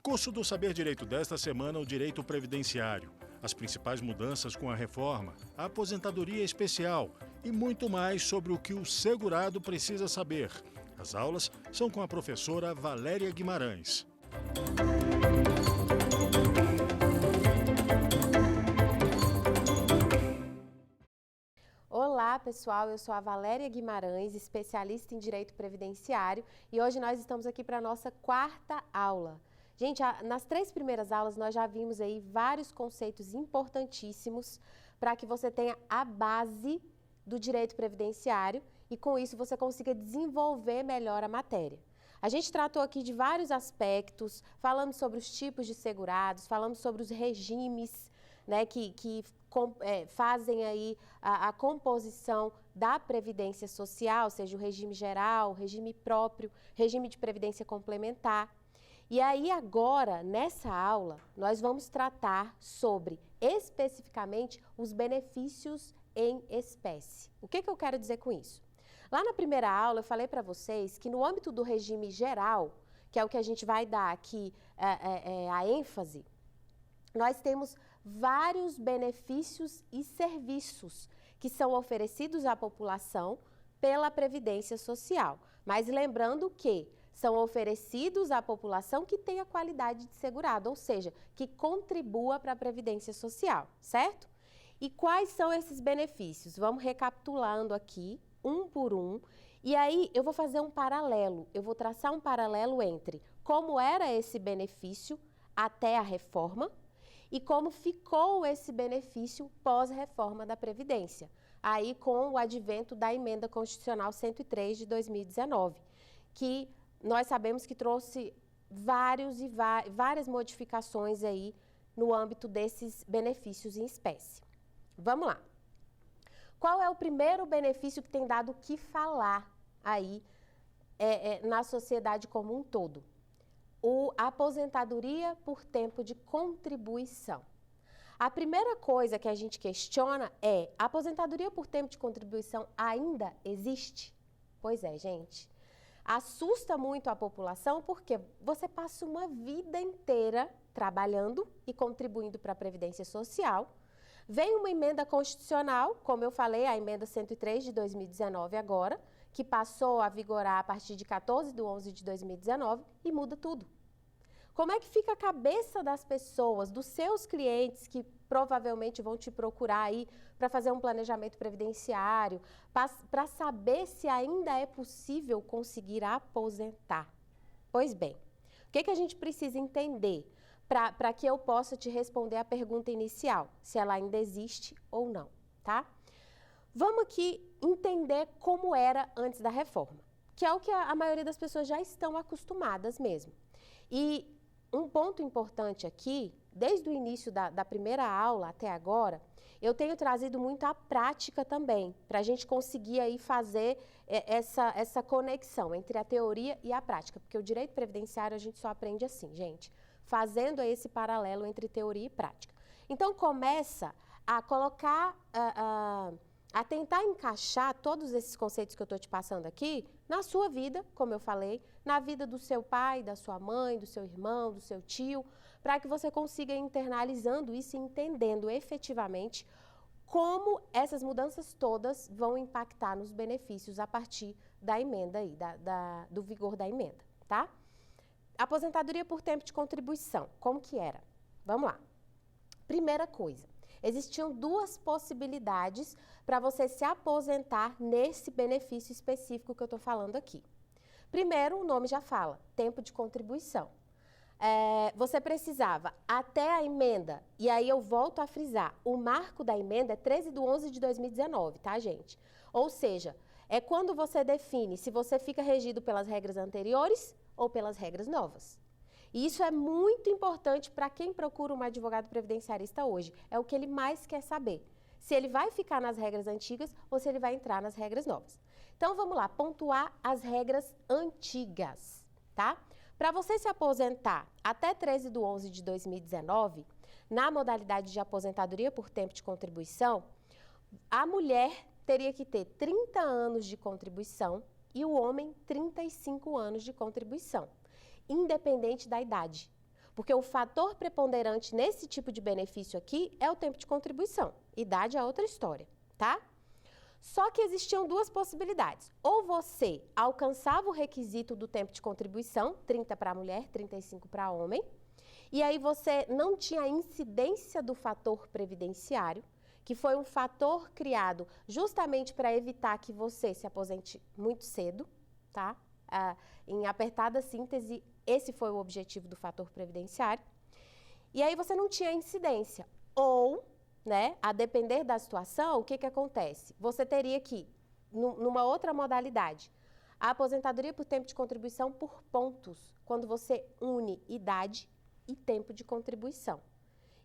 Curso do Saber Direito desta semana, o direito previdenciário. As principais mudanças com a reforma, a aposentadoria especial e muito mais sobre o que o segurado precisa saber. As aulas são com a professora Valéria Guimarães. Olá pessoal, eu sou a Valéria Guimarães, especialista em Direito Previdenciário e hoje nós estamos aqui para a nossa quarta aula. Gente, nas 3 primeiras aulas nós já vimos aí vários conceitos importantíssimos para que você tenha a base do direito previdenciário e com isso você consiga desenvolver melhor a matéria. A gente tratou aqui de vários aspectos, falamos sobre os tipos de segurados, falamos sobre os regimes, né, que fazem aí a composição da previdência social, seja o regime geral, regime próprio, regime de previdência complementar. E aí agora, nessa aula, nós vamos tratar sobre, especificamente, os benefícios em espécie. O que eu quero dizer com isso? Lá na primeira aula eu falei para vocês que no âmbito do regime geral, que é o que a gente vai dar aqui a ênfase, nós temos vários benefícios e serviços que são oferecidos à população pela Previdência Social. Mas lembrando que são oferecidos à população que tem a qualidade de segurado, ou seja, que contribua para a Previdência Social, certo? E quais são esses benefícios? Vamos recapitulando aqui, um por um, e aí eu vou fazer um paralelo, eu vou traçar um paralelo entre como era esse benefício até a reforma e como ficou esse benefício pós-reforma da Previdência, aí com o advento da Emenda Constitucional 103 de 2019, que nós sabemos que trouxe várias modificações aí no âmbito desses benefícios em espécie. Vamos lá. Qual é o primeiro benefício que tem dado o que falar aí na sociedade como um todo? A aposentadoria por tempo de contribuição. A primeira coisa que a gente questiona é: a aposentadoria por tempo de contribuição ainda existe? Pois é, gente. Assusta muito a população porque você passa uma vida inteira trabalhando e contribuindo para a Previdência Social. Vem uma emenda constitucional, como eu falei, a emenda 103 de 2019 agora, que passou a vigorar a partir de 14/11 de 2019 e muda tudo. Como é que fica a cabeça das pessoas, dos seus clientes que provavelmente vão te procurar aí para fazer um planejamento previdenciário, para saber se ainda é possível conseguir aposentar? Pois bem, o que a gente precisa entender para que eu possa te responder a pergunta inicial, se ela ainda existe ou não, tá? Vamos aqui entender como era antes da reforma, que é o que a maioria das pessoas já estão acostumadas mesmo. E um ponto importante aqui, desde o início da primeira aula até agora, eu tenho trazido muito a prática também, para a gente conseguir aí fazer essa conexão entre a teoria e a prática, porque o direito previdenciário a gente só aprende assim, gente, fazendo esse paralelo entre teoria e prática. Então, começa a colocar, a tentar encaixar todos esses conceitos que eu estou te passando aqui na sua vida, como eu falei, na vida do seu pai, da sua mãe, do seu irmão, do seu tio, para que você consiga ir internalizando isso e entendendo efetivamente como essas mudanças todas vão impactar nos benefícios a partir da emenda aí, do vigor da emenda, tá? Aposentadoria por tempo de contribuição, como que era? Vamos lá. Primeira coisa, existiam 2 possibilidades para você se aposentar nesse benefício específico que eu estou falando aqui. Primeiro, o nome já fala, tempo de contribuição. Você precisava, até a emenda, e aí eu volto a frisar, o marco da emenda é 13/11 de 2019, tá, gente? Ou seja, é quando você define se você fica regido pelas regras anteriores ou pelas regras novas. E isso é muito importante para quem procura um advogado previdenciarista hoje. É o que ele mais quer saber. Se ele vai ficar nas regras antigas ou se ele vai entrar nas regras novas. Então, vamos lá, pontuar as regras antigas, tá? Para você se aposentar até 13/11 de 2019, na modalidade de aposentadoria por tempo de contribuição, a mulher teria que ter 30 anos de contribuição e o homem 35 anos de contribuição, independente da idade. Porque o fator preponderante nesse tipo de benefício aqui é o tempo de contribuição. Idade é outra história, tá? Só que existiam duas possibilidades. Ou você alcançava o requisito do tempo de contribuição, 30 para mulher, 35 para homem, e aí você não tinha a incidência do fator previdenciário, que foi um fator criado justamente para evitar que você se aposente muito cedo, tá? Em apertada síntese, esse foi o objetivo do fator previdenciário. E aí você não tinha incidência. Ou, né, a depender da situação, o que acontece? Você teria que, numa outra modalidade, a aposentadoria por tempo de contribuição por pontos, quando você une idade e tempo de contribuição.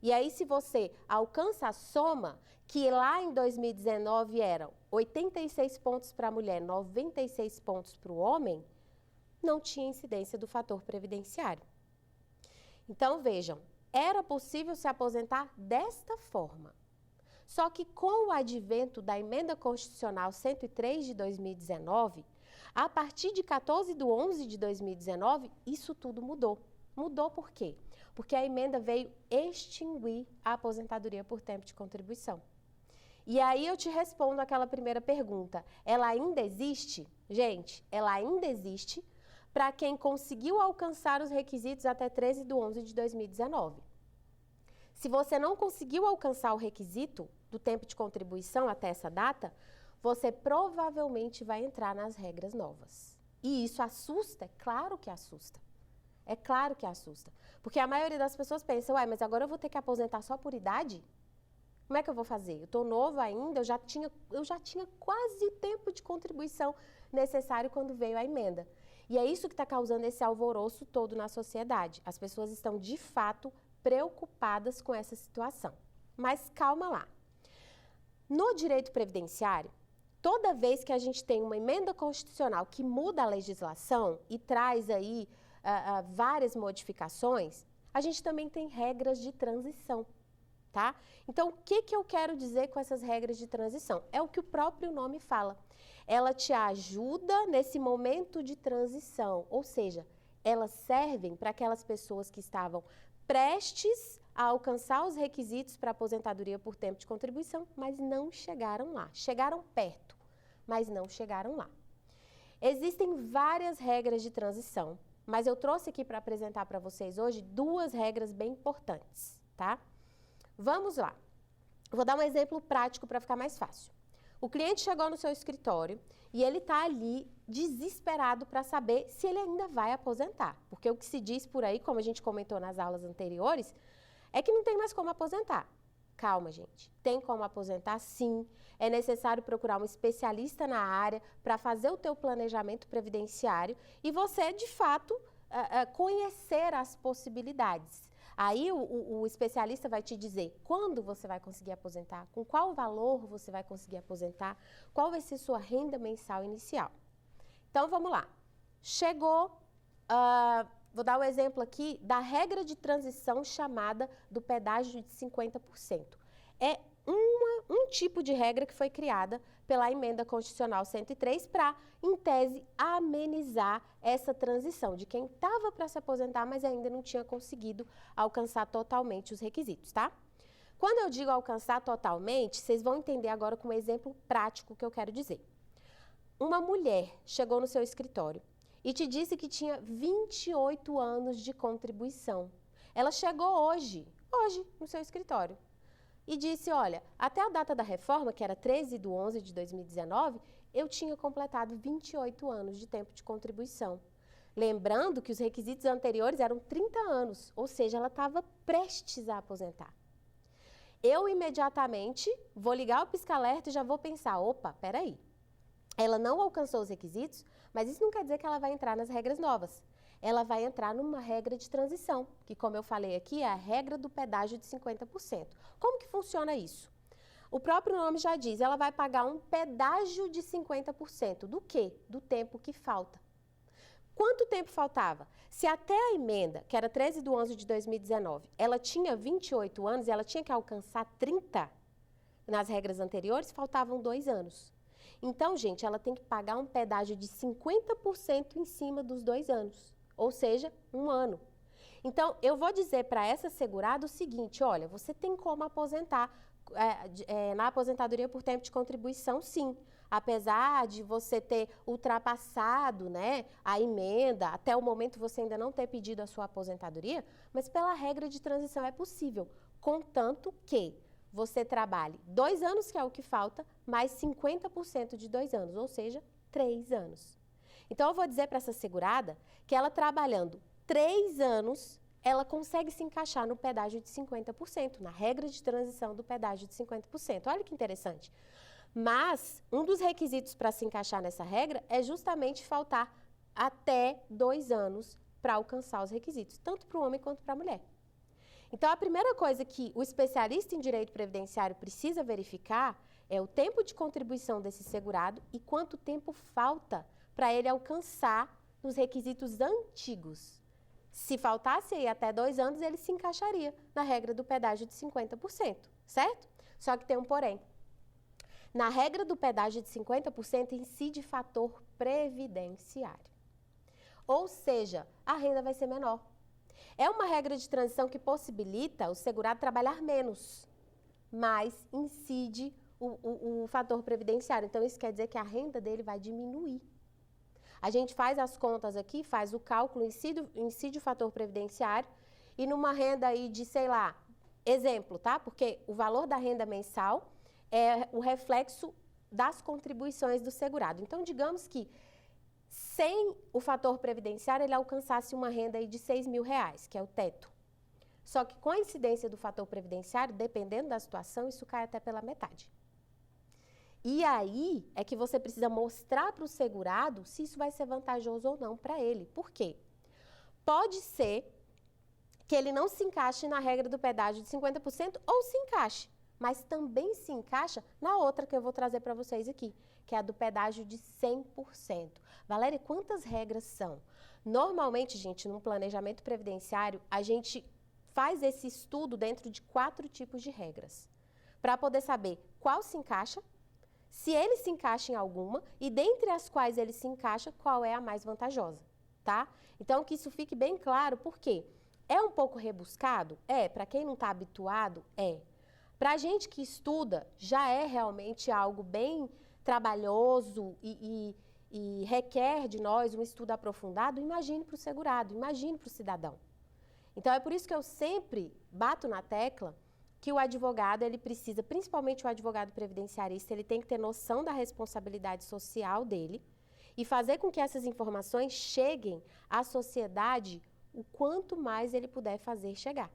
E aí, se você alcança a soma, que lá em 2019 eram 86 pontos para a mulher, 96 pontos para o homem, não tinha incidência do fator previdenciário. Então, vejam, era possível se aposentar desta forma. Só que com o advento da Emenda Constitucional 103 de 2019, a partir de 14/11/2019, isso tudo mudou. Mudou por quê? Porque a emenda veio extinguir a aposentadoria por tempo de contribuição. E aí eu te respondo aquela primeira pergunta. Ela ainda existe? Gente, ela ainda existe para quem conseguiu alcançar os requisitos até 13/11/2019. Se você não conseguiu alcançar o requisito do tempo de contribuição até essa data, você provavelmente vai entrar nas regras novas. E isso assusta? É claro que assusta. É claro que assusta. Porque a maioria das pessoas pensa, uai, mas agora eu vou ter que aposentar só por idade? Como é que eu vou fazer? Eu estou novo ainda, eu já tinha quase o tempo de contribuição necessário quando veio a emenda. E é isso que está causando esse alvoroço todo na sociedade. As pessoas estão, de fato, preocupadas com essa situação. Mas calma lá. No direito previdenciário, toda vez que a gente tem uma emenda constitucional que muda a legislação e traz aí várias modificações, a gente também tem regras de transição, tá? Então, o que eu quero dizer com essas regras de transição? É o que o próprio nome fala. Ela te ajuda nesse momento de transição, ou seja, elas servem para aquelas pessoas que estavam prestes a alcançar os requisitos para aposentadoria por tempo de contribuição, mas não chegaram lá. Chegaram perto, mas não chegaram lá. Existem várias regras de transição, mas eu trouxe aqui para apresentar para vocês hoje duas regras bem importantes, tá? Vamos lá. Vou dar um exemplo prático para ficar mais fácil. O cliente chegou no seu escritório e ele está ali desesperado para saber se ele ainda vai aposentar. Porque o que se diz por aí, como a gente comentou nas aulas anteriores, é que não tem mais como aposentar. Calma, gente. Tem como aposentar, sim. É necessário procurar um especialista na área para fazer o teu planejamento previdenciário e você, de fato, conhecer as possibilidades. Aí o especialista vai te dizer quando você vai conseguir aposentar, com qual valor você vai conseguir aposentar, qual vai ser sua renda mensal inicial. Então, vamos lá. Chegou, vou dar um exemplo aqui da regra de transição chamada do pedágio de 50%. É um tipo de regra que foi criada pela Emenda Constitucional 103 para, em tese, amenizar essa transição de quem estava para se aposentar, mas ainda não tinha conseguido alcançar totalmente os requisitos, tá? Quando eu digo alcançar totalmente, vocês vão entender agora com um exemplo prático que eu quero dizer. Uma mulher chegou no seu escritório e te disse que tinha 28 anos de contribuição. Ela chegou hoje no seu escritório. E disse, olha, até a data da reforma, que era 13/11/2019, eu tinha completado 28 anos de tempo de contribuição. Lembrando que os requisitos anteriores eram 30 anos, ou seja, ela estava prestes a aposentar. Eu imediatamente vou ligar o pisca-alerta e já vou pensar, opa, peraí, ela não alcançou os requisitos, mas isso não quer dizer que ela vai entrar nas regras novas. Ela vai entrar numa regra de transição, que, como eu falei aqui, é a regra do pedágio de 50%. Como que funciona isso? O próprio nome já diz, ela vai pagar um pedágio de 50%. Do quê? Do tempo que falta. Quanto tempo faltava? Se até a emenda, que era 13/11/2019, ela tinha 28 anos e ela tinha que alcançar 30 nas regras anteriores, faltavam 2 anos. Então, gente, ela tem que pagar um pedágio de 50% em cima dos 2 anos. Ou seja, 1 ano. Então, eu vou dizer para essa segurada o seguinte, olha, você tem como aposentar na aposentadoria por tempo de contribuição, sim. Apesar de você ter ultrapassado, né, a emenda, até o momento você ainda não ter pedido a sua aposentadoria, mas pela regra de transição é possível, contanto que você trabalhe 2 anos, que é o que falta, mais 50% de 2 anos, ou seja, 3 anos. Então, eu vou dizer para essa segurada que ela trabalhando 3 anos, ela consegue se encaixar no pedágio de 50%, na regra de transição do pedágio de 50%. Olha que interessante. Mas, um dos requisitos para se encaixar nessa regra é justamente faltar até 2 anos para alcançar os requisitos, tanto para o homem quanto para a mulher. Então, a primeira coisa que o especialista em direito previdenciário precisa verificar é o tempo de contribuição desse segurado e quanto tempo falta para ele alcançar os requisitos antigos. Se faltasse aí até 2 anos, ele se encaixaria na regra do pedágio de 50%, certo? Só que tem um porém. Na regra do pedágio de 50% incide fator previdenciário. Ou seja, a renda vai ser menor. É uma regra de transição que possibilita o segurado trabalhar menos, mas incide o fator previdenciário. Então, isso quer dizer que a renda dele vai diminuir. A gente faz as contas aqui, faz o cálculo, incide o fator previdenciário e numa renda aí de, sei lá, exemplo, tá? Porque o valor da renda mensal é o reflexo das contribuições do segurado. Então, digamos que sem o fator previdenciário ele alcançasse uma renda aí de R$6.000, que é o teto. Só que com a incidência do fator previdenciário, dependendo da situação, isso cai até pela metade. E aí é que você precisa mostrar para o segurado se isso vai ser vantajoso ou não para ele. Por quê? Pode ser que ele não se encaixe na regra do pedágio de 50% ou se encaixe, mas também se encaixa na outra que eu vou trazer para vocês aqui, que é a do pedágio de 100%. Valéria, quantas regras são? Normalmente, gente, num planejamento previdenciário, a gente faz esse estudo dentro de 4 tipos de regras, para poder saber qual se encaixa, se ele se encaixa em alguma e dentre as quais ele se encaixa, qual é a mais vantajosa, tá? Então, que isso fique bem claro, porque é um pouco rebuscado? É. Para quem não está habituado? É. Para a gente que estuda, já é realmente algo bem trabalhoso e requer de nós um estudo aprofundado. Imagine para o segurado, imagine para o cidadão. Então, é por isso que eu sempre bato na tecla que o advogado, ele precisa, principalmente o advogado previdenciarista, ele tem que ter noção da responsabilidade social dele e fazer com que essas informações cheguem à sociedade o quanto mais ele puder fazer chegar.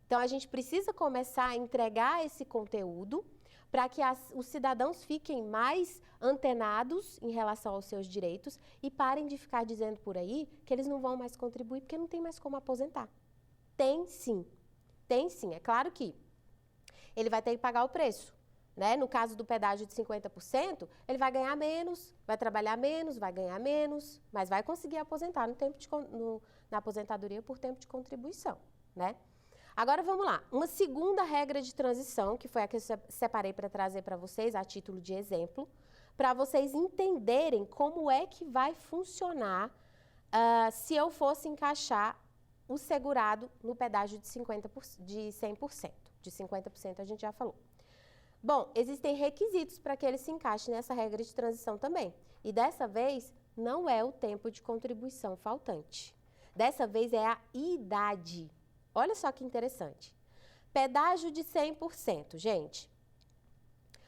Então, a gente precisa começar a entregar esse conteúdo para que os cidadãos fiquem mais antenados em relação aos seus direitos e parem de ficar dizendo por aí que eles não vão mais contribuir porque não tem mais como aposentar. Tem sim. Tem sim, é claro que ele vai ter que pagar o preço, né? No caso do pedágio de 50%, ele vai ganhar menos, vai trabalhar menos, vai ganhar menos, mas vai conseguir aposentar na aposentadoria por tempo de contribuição, né? Agora vamos lá, uma segunda regra de transição, que foi a que eu separei para trazer para vocês, a título de exemplo, para vocês entenderem como é que vai funcionar se eu fosse encaixar o segurado no pedágio de 100%. De 50% a gente já falou. Bom, existem requisitos para que ele se encaixe nessa regra de transição também. E dessa vez, não é o tempo de contribuição faltante. Dessa vez é a idade. Olha só que interessante. Pedágio de 100%, gente.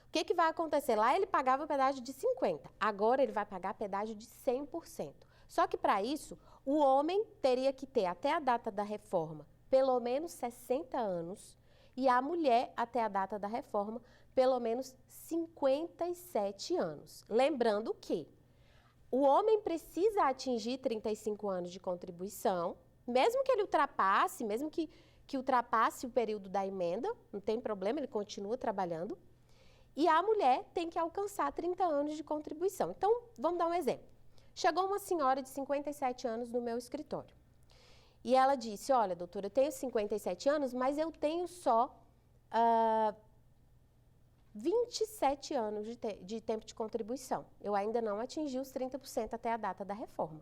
O que vai acontecer? Lá ele pagava pedágio de 50%. Agora ele vai pagar pedágio de 100%. Só que para isso, o homem teria que ter, até a data da reforma, pelo menos 60 anos e a mulher, até a data da reforma, pelo menos 57 anos. Lembrando que o homem precisa atingir 35 anos de contribuição, mesmo que ele ultrapasse, mesmo que ultrapasse o período da emenda, não tem problema, ele continua trabalhando. E a mulher tem que alcançar 30 anos de contribuição. Então, vamos dar um exemplo. Chegou uma senhora de 57 anos no meu escritório. E ela disse, olha, doutora, eu tenho 57 anos, mas eu tenho só 27 anos de tempo de contribuição. Eu ainda não atingi os 30% até a data da reforma.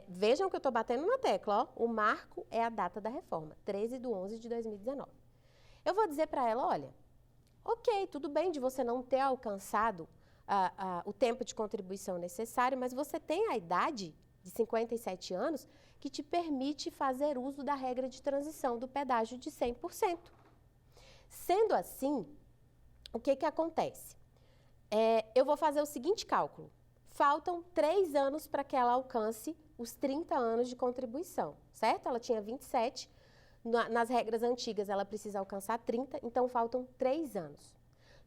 Vejam que eu estou batendo na tecla, ó. O marco é a data da reforma, 13/11/2019. Eu vou dizer para ela, olha, ok, tudo bem de você não ter alcançado o tempo de contribuição necessário, mas você tem a idade de 57 anos que te permite fazer uso da regra de transição do pedágio de 100%. Sendo assim, o que acontece? Eu vou fazer o seguinte cálculo. Faltam 3 anos para que ela alcance os 30 anos de contribuição, certo? Ela tinha 27, nas regras antigas ela precisa alcançar 30, então faltam 3 anos.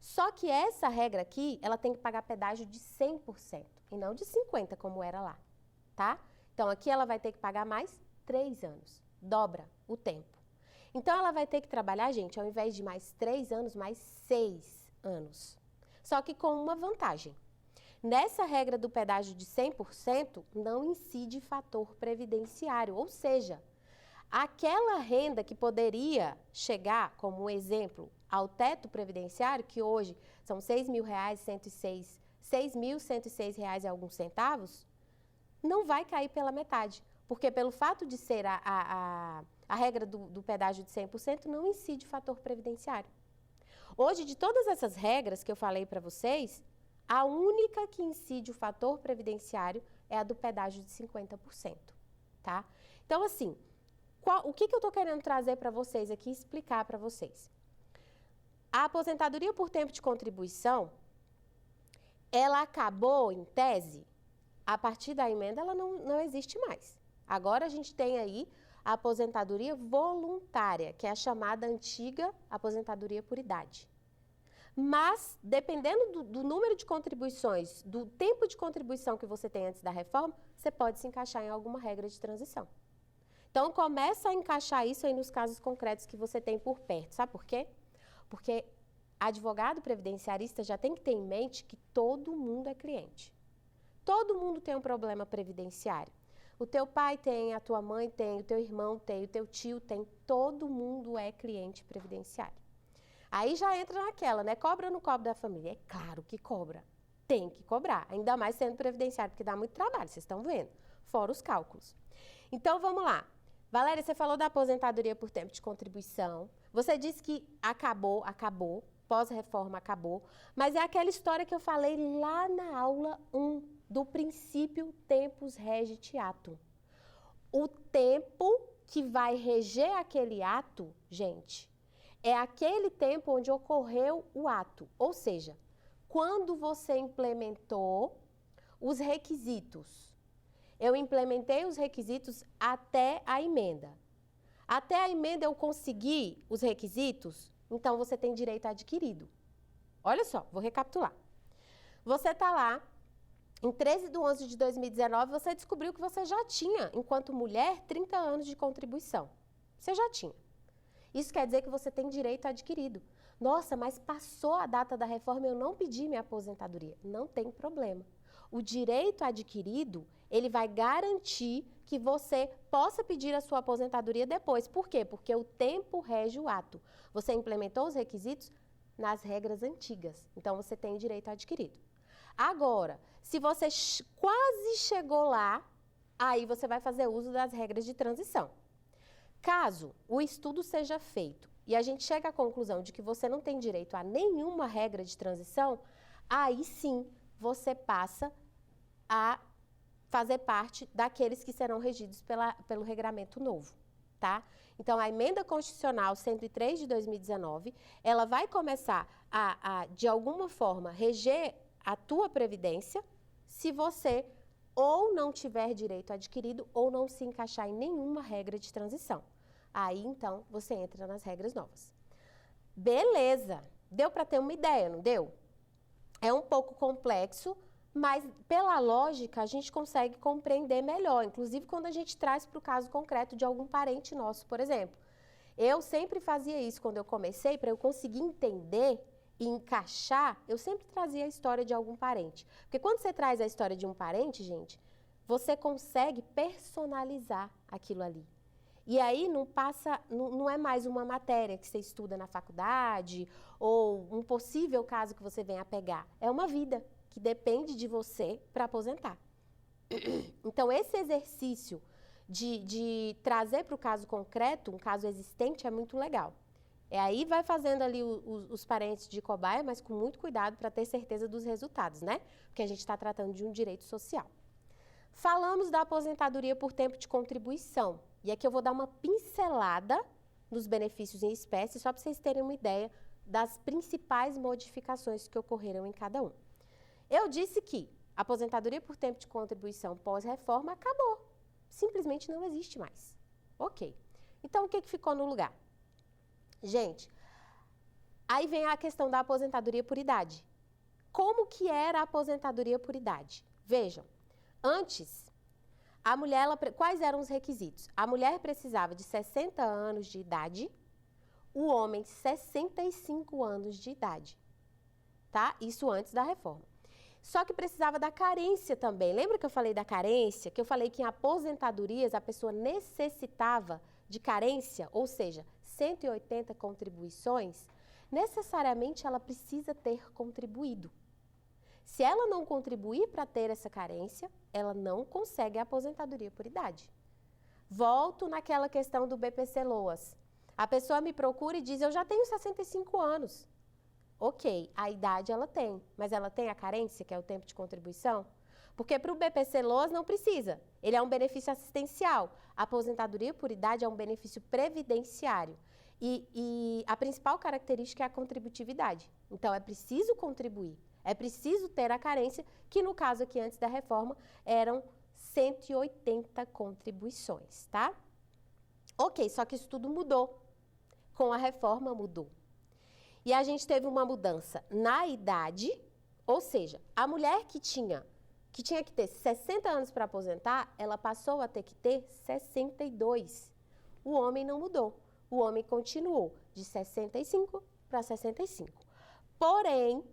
Só que essa regra aqui, ela tem que pagar pedágio de 100% e não de 50% como era lá, tá? Então aqui ela vai ter que pagar mais 3 anos, dobra o tempo. Então ela vai ter que trabalhar, gente, ao invés de mais 3 anos, mais 6 anos. Só que com uma vantagem. Nessa regra do pedágio de 100%, não incide fator previdenciário, ou seja, aquela renda que poderia chegar, como um exemplo, ao teto previdenciário, que hoje são R$ 6.106 e alguns centavos, não vai cair pela metade, porque pelo fato de ser a regra do pedágio de 100%, não incide fator previdenciário. Hoje, de todas essas regras que eu falei para vocês, a única que incide o fator previdenciário é a do pedágio de 50%, tá? Então, assim, o que eu estou querendo trazer para vocês aqui e explicar para vocês? A aposentadoria por tempo de contribuição, ela acabou, em tese, a partir da emenda ela não existe mais. Agora a gente tem aí a aposentadoria voluntária, que é a chamada antiga aposentadoria por idade. Mas, dependendo do número de contribuições, do tempo de contribuição que você tem antes da reforma, você pode se encaixar em alguma regra de transição. Então, começa a encaixar isso aí nos casos concretos que você tem por perto. Sabe por quê? Porque advogado previdenciarista já tem que ter em mente que todo mundo é cliente. Todo mundo tem um problema previdenciário. O teu pai tem, a tua mãe tem, o teu irmão tem, o teu tio tem, todo mundo é cliente previdenciário. Aí já entra naquela, né? Cobra ou não cobra da família? É claro que cobra. Tem que cobrar, ainda mais sendo previdenciário, porque dá muito trabalho, vocês estão vendo. Fora os cálculos. Então, vamos lá. Valéria, você falou da aposentadoria por tempo de contribuição. Você disse que acabou, pós-reforma acabou. Mas é aquela história que eu falei lá na aula 1, do princípio tempus regit atum. O tempo que vai reger aquele ato, gente, é aquele tempo onde ocorreu o ato. Ou seja, quando você implementou os requisitos. Eu implementei os requisitos até a emenda. Até a emenda eu consegui os requisitos, então você tem direito adquirido. Olha só, vou recapitular. Você está lá, em 13/11/2019, você descobriu que você já tinha, enquanto mulher, 30 anos de contribuição. Você já tinha. Isso quer dizer que você tem direito adquirido. Nossa, mas passou a data da reforma e eu não pedi minha aposentadoria. Não tem problema. O direito adquirido, ele vai garantir que você possa pedir a sua aposentadoria depois. Por quê? Porque o tempo rege o ato. Você implementou os requisitos nas regras antigas. Então, você tem direito adquirido. Agora, se você quase chegou lá, aí você vai fazer uso das regras de transição. Caso o estudo seja feito e a gente chega à conclusão de que você não tem direito a nenhuma regra de transição, aí sim você passa a fazer parte daqueles que serão regidos pelo regramento novo, tá? Então, a emenda constitucional 103 de 2019, ela vai começar de alguma forma, reger a tua previdência se você ou não tiver direito adquirido ou não se encaixar em nenhuma regra de transição. Aí, então, você entra nas regras novas. Beleza! Deu para ter uma ideia, não deu? É um pouco complexo, mas pela lógica a gente consegue compreender melhor, inclusive quando a gente traz para o caso concreto de algum parente nosso, por exemplo. Eu sempre fazia isso quando eu comecei, para eu conseguir entender e encaixar, eu sempre trazia a história de algum parente. Porque quando você traz a história de um parente, gente, você consegue personalizar aquilo ali. E aí não é mais uma matéria que você estuda na faculdade ou um possível caso que você venha a pegar. É uma vida que depende de você para aposentar. Então, esse exercício de trazer para o caso concreto, um caso existente, é muito legal. Aí vai fazendo ali os parentes de cobaia, mas com muito cuidado para ter certeza dos resultados, né? Porque a gente está tratando de um direito social. Falamos da aposentadoria por tempo de contribuição. E aqui eu vou dar uma pincelada nos benefícios em espécie, só para vocês terem uma ideia das principais modificações que ocorreram em cada um. Eu disse que a aposentadoria por tempo de contribuição pós-reforma acabou. Simplesmente não existe mais. Ok. Então, o que ficou no lugar? Gente, aí vem a questão da aposentadoria por idade. Como que era a aposentadoria por idade? Vejam, antes, a mulher, quais eram os requisitos? A mulher precisava de 60 anos de idade, o homem 65 anos de idade, tá? Isso antes da reforma. Só que precisava da carência também. Lembra que eu falei da carência? Que eu falei que em aposentadorias a pessoa necessitava de carência, ou seja, 180 contribuições, necessariamente ela precisa ter contribuído. Se ela não contribuir para ter essa carência, ela não consegue a aposentadoria por idade. Volto naquela questão do BPC-LOAS. A pessoa me procura e diz, eu já tenho 65 anos. Ok, a idade ela tem, mas ela tem a carência, que é o tempo de contribuição? Porque para o BPC-LOAS não precisa, ele é um benefício assistencial. A aposentadoria por idade é um benefício previdenciário. E a principal característica é a contributividade. Então, é preciso contribuir, é preciso ter a carência, que no caso aqui antes da reforma eram 180 contribuições, tá? Ok, só que isso tudo mudou. Com a reforma mudou. E a gente teve uma mudança na idade, ou seja, a mulher que tinha que ter 60 anos para aposentar, ela passou a ter que ter 62. O homem não mudou. O homem continuou de 65 para 65. Porém,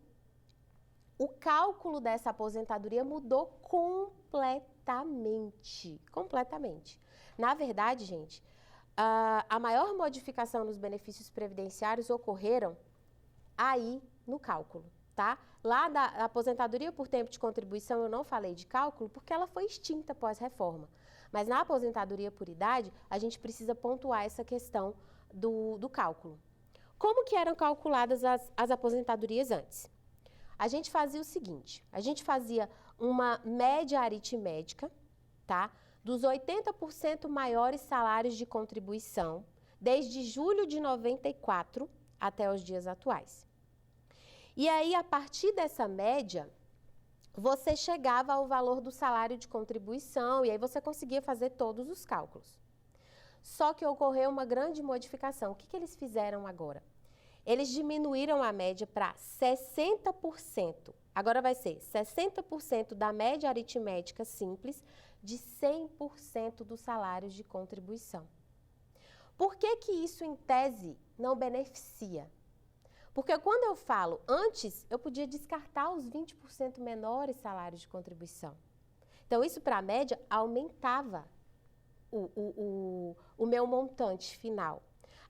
o cálculo dessa aposentadoria mudou completamente. Completamente. Na verdade, gente, a maior modificação nos benefícios previdenciários ocorreram aí no cálculo, tá? Lá da aposentadoria por tempo de contribuição eu não falei de cálculo porque ela foi extinta pós-reforma. Mas na aposentadoria por idade, a gente precisa pontuar essa questão do cálculo. Como que eram calculadas as aposentadorias antes? A gente fazia o seguinte, a gente fazia uma média aritmética, tá? Dos 80% maiores salários de contribuição, desde julho de 94 até os dias atuais. E aí, a partir dessa média, você chegava ao valor do salário de contribuição e aí você conseguia fazer todos os cálculos. Só que ocorreu uma grande modificação. O que eles fizeram agora? Eles diminuíram a média para 60%. Agora vai ser 60% da média aritmética simples de 100% dos salários de contribuição. Por que isso, em tese, não beneficia? Porque quando eu falo antes, eu podia descartar os 20% menores salários de contribuição. Então, isso para a média aumentava o meu montante final.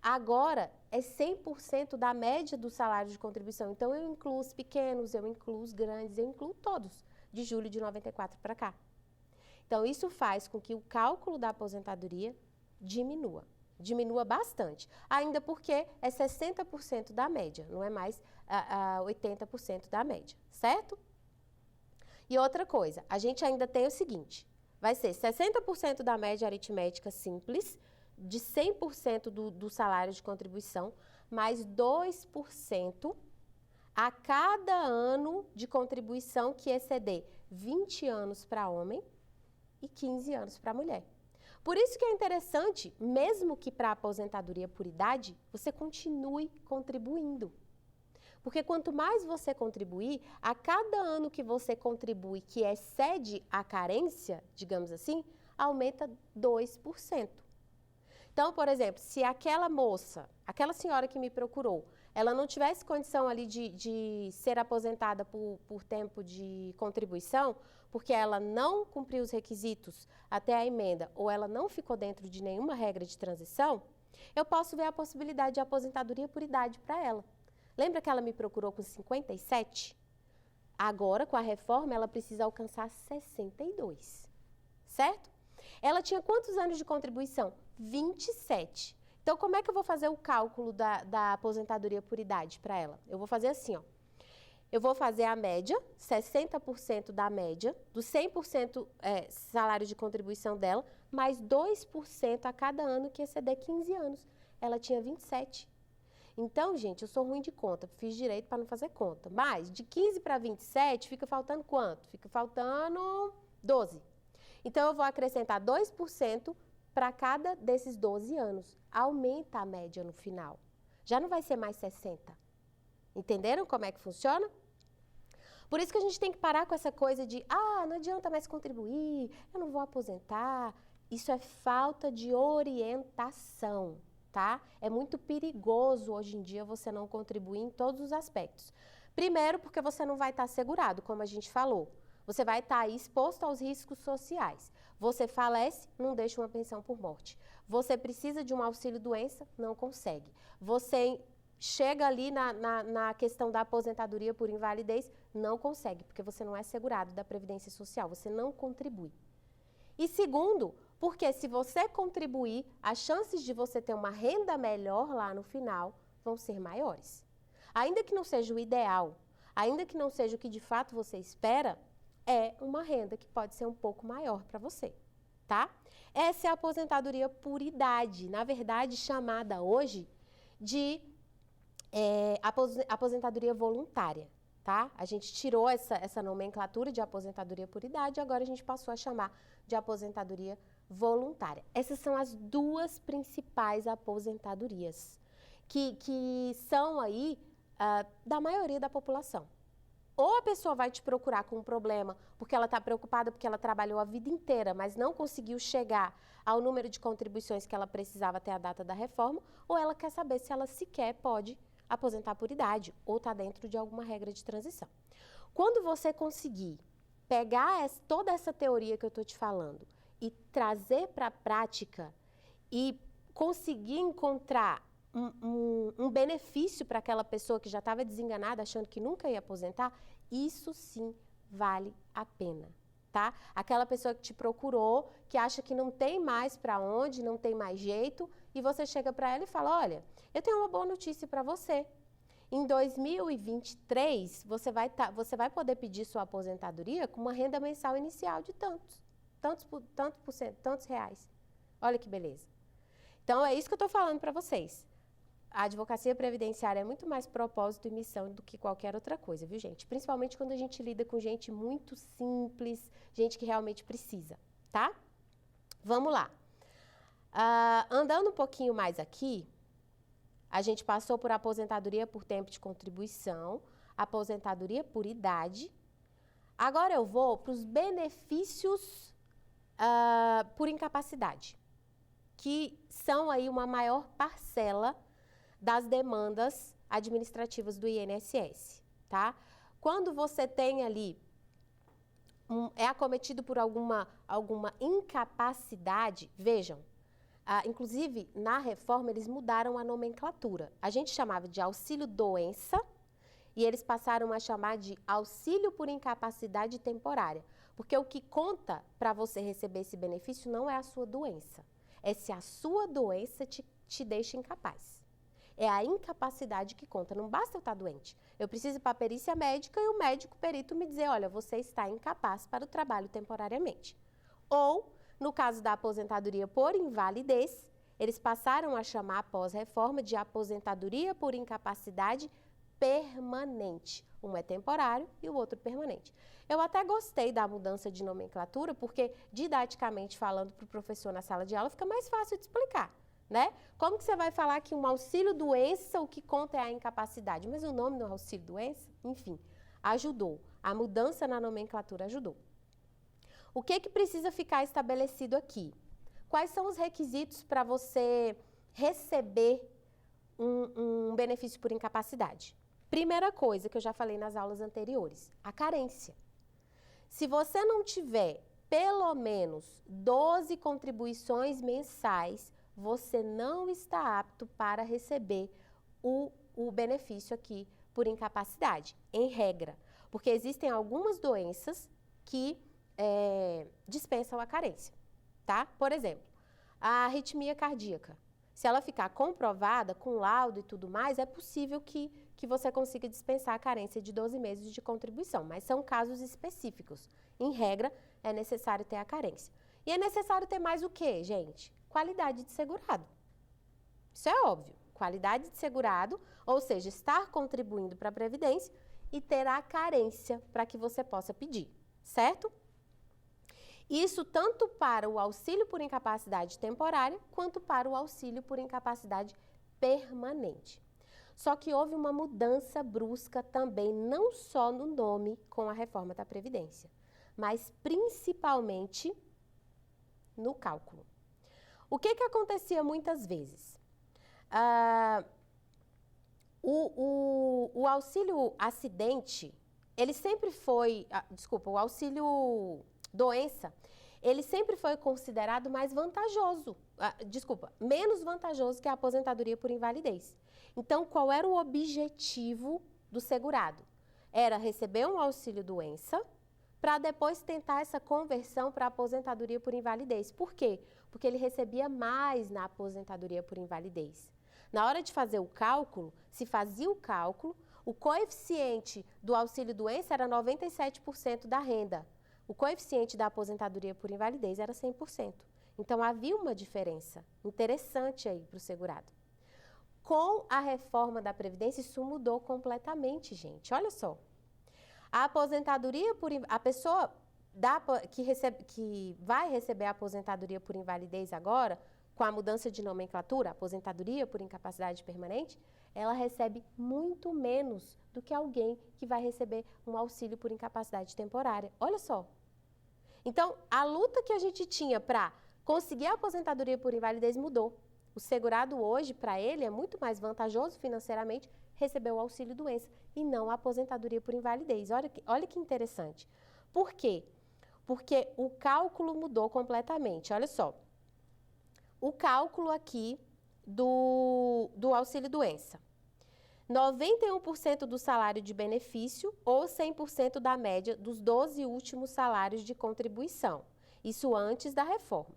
Agora, é 100% da média do salário de contribuição. Então, eu incluo os pequenos, eu incluo os grandes, eu incluo todos, de julho de 94 para cá. Então, isso faz com que o cálculo da aposentadoria diminua. Diminua bastante, ainda porque é 60% da média, não é mais 80% da média, certo? E outra coisa, a gente ainda tem o seguinte, vai ser 60% da média aritmética simples, de 100% do salário de contribuição, mais 2% a cada ano de contribuição que exceder 20 anos para homem e 15 anos para mulher. Por isso que é interessante, mesmo que para a aposentadoria por idade, você continue contribuindo. Porque quanto mais você contribuir, a cada ano que você contribui que excede a carência, digamos assim, aumenta 2%. Então, por exemplo, se aquela moça, aquela senhora que me procurou, ela não tivesse condição ali de ser aposentada por tempo de contribuição, porque ela não cumpriu os requisitos até a emenda ou ela não ficou dentro de nenhuma regra de transição, eu posso ver a possibilidade de aposentadoria por idade para ela. Lembra que ela me procurou com 57? Agora, com a reforma, ela precisa alcançar 62. certo? Ela tinha quantos anos de contribuição? 27. Então, como é que eu vou fazer o cálculo da aposentadoria por idade para ela? Eu vou fazer assim, ó. Eu vou fazer a média, 60% da média, do 100% salário de contribuição dela, mais 2% a cada ano que exceder 15 anos. Ela tinha 27. Então, gente, eu sou ruim de conta, fiz direito para não fazer conta. Mas, de 15 para 27, fica faltando quanto? Fica faltando 12. Então, eu vou acrescentar 2% para cada desses 12 anos. Aumenta a média no final. Já não vai ser mais 60. Entenderam como é que funciona? Por isso que a gente tem que parar com essa coisa de, não adianta mais contribuir, eu não vou aposentar. Isso é falta de orientação, tá? É muito perigoso hoje em dia você não contribuir em todos os aspectos. Primeiro, porque você não vai estar assegurado, como a gente falou. Você vai estar aí exposto aos riscos sociais. Você falece, não deixa uma pensão por morte. Você precisa de um auxílio-doença, não consegue. Você chega ali na questão da aposentadoria por invalidez, não consegue, porque você não é segurado da Previdência Social, você não contribui. E segundo, porque se você contribuir, as chances de você ter uma renda melhor lá no final vão ser maiores. Ainda que não seja o ideal, ainda que não seja o que de fato você espera, é uma renda que pode ser um pouco maior para você, tá? Essa é a aposentadoria por idade, na verdade chamada hoje de aposentadoria voluntária, tá? A gente tirou essa nomenclatura de aposentadoria por idade, agora a gente passou a chamar de aposentadoria voluntária. Essas são as duas principais aposentadorias que são aí da maioria da população. Ou a pessoa vai te procurar com um problema porque ela está preocupada porque ela trabalhou a vida inteira, mas não conseguiu chegar ao número de contribuições que ela precisava até a data da reforma, ou ela quer saber se ela sequer pode aposentar por idade ou está dentro de alguma regra de transição. Quando você conseguir pegar toda essa teoria que eu estou te falando e trazer para a prática e conseguir encontrar um benefício para aquela pessoa que já estava desenganada, achando que nunca ia aposentar, isso sim vale a pena, tá? Aquela pessoa que te procurou, que acha que não tem mais para onde, não tem mais jeito, e você chega para ela e fala, olha, eu tenho uma boa notícia para você. Em 2023, você vai poder pedir sua aposentadoria com uma renda mensal inicial de tantos reais. Olha que beleza. Então, é isso que eu estou falando para vocês. A advocacia previdenciária é muito mais propósito e missão do que qualquer outra coisa, viu, gente? Principalmente quando a gente lida com gente muito simples, gente que realmente precisa, tá? Vamos lá. Andando um pouquinho mais aqui, a gente passou por aposentadoria por tempo de contribuição, aposentadoria por idade. Agora eu vou para os benefícios por incapacidade, que são aí uma maior parcela das demandas administrativas do INSS, tá? Quando você tem ali, é acometido por alguma incapacidade, vejam, inclusive na reforma eles mudaram a nomenclatura. A gente chamava de auxílio-doença e eles passaram a chamar de auxílio por incapacidade temporária, porque o que conta para você receber esse benefício não é a sua doença, é se a sua doença te deixa incapaz. É a incapacidade que conta, não basta eu estar doente. Eu preciso ir para a perícia médica e o médico perito me dizer, olha, você está incapaz para o trabalho temporariamente. Ou, no caso da aposentadoria por invalidez, eles passaram a chamar após reforma de aposentadoria por incapacidade permanente. Um é temporário e o outro permanente. Eu até gostei da mudança de nomenclatura, porque didaticamente falando para o professor na sala de aula fica mais fácil de explicar. Né? Como que você vai falar que um auxílio-doença, o que conta é a incapacidade? Mas o nome do auxílio-doença, enfim, ajudou. A mudança na nomenclatura ajudou. O que precisa ficar estabelecido aqui? Quais são os requisitos para você receber um benefício por incapacidade? Primeira coisa que eu já falei nas aulas anteriores, a carência. Se você não tiver pelo menos 12 contribuições mensais, você não está apto para receber o benefício aqui por incapacidade, em regra. Porque existem algumas doenças que dispensam a carência, tá? Por exemplo, a arritmia cardíaca. Se ela ficar comprovada com laudo e tudo mais, é possível que você consiga dispensar a carência de 12 meses de contribuição, mas são casos específicos. Em regra, é necessário ter a carência. E é necessário ter mais o quê, gente? Qualidade de segurado. Isso é óbvio. Qualidade de segurado, ou seja, estar contribuindo para a Previdência e ter a carência para que você possa pedir, certo? Isso tanto para o auxílio por incapacidade temporária, quanto para o auxílio por incapacidade permanente. Só que houve uma mudança brusca também, não só no nome com a reforma da Previdência, mas principalmente no cálculo. O que acontecia muitas vezes? O auxílio acidente, ele sempre foi, o auxílio doença, ele sempre foi considerado mais vantajoso, menos vantajoso que a aposentadoria por invalidez. Então, qual era o objetivo do segurado? Era receber um auxílio doença para depois tentar essa conversão para a aposentadoria por invalidez. Por quê? Porque ele recebia mais na aposentadoria por invalidez. Na hora de fazer o cálculo, se fazia o cálculo, o coeficiente do auxílio doença era 97% da renda. O coeficiente da aposentadoria por invalidez era 100%. Então, havia uma diferença interessante aí para o segurado. Com a reforma da Previdência, isso mudou completamente, gente. Olha só. A aposentadoria por... A pessoa que vai receber a aposentadoria por invalidez agora, com a mudança de nomenclatura, aposentadoria por incapacidade permanente, ela recebe muito menos do que alguém que vai receber um auxílio por incapacidade temporária. Olha só. Então, a luta que a gente tinha para conseguir a aposentadoria por invalidez mudou. O segurado hoje, para ele, é muito mais vantajoso financeiramente receber o auxílio doença e não a aposentadoria por invalidez. Olha que interessante. Por quê? Porque o cálculo mudou completamente. Olha só. O cálculo aqui do auxílio doença. 91% do salário de benefício ou 100% da média dos 12 últimos salários de contribuição. Isso antes da reforma.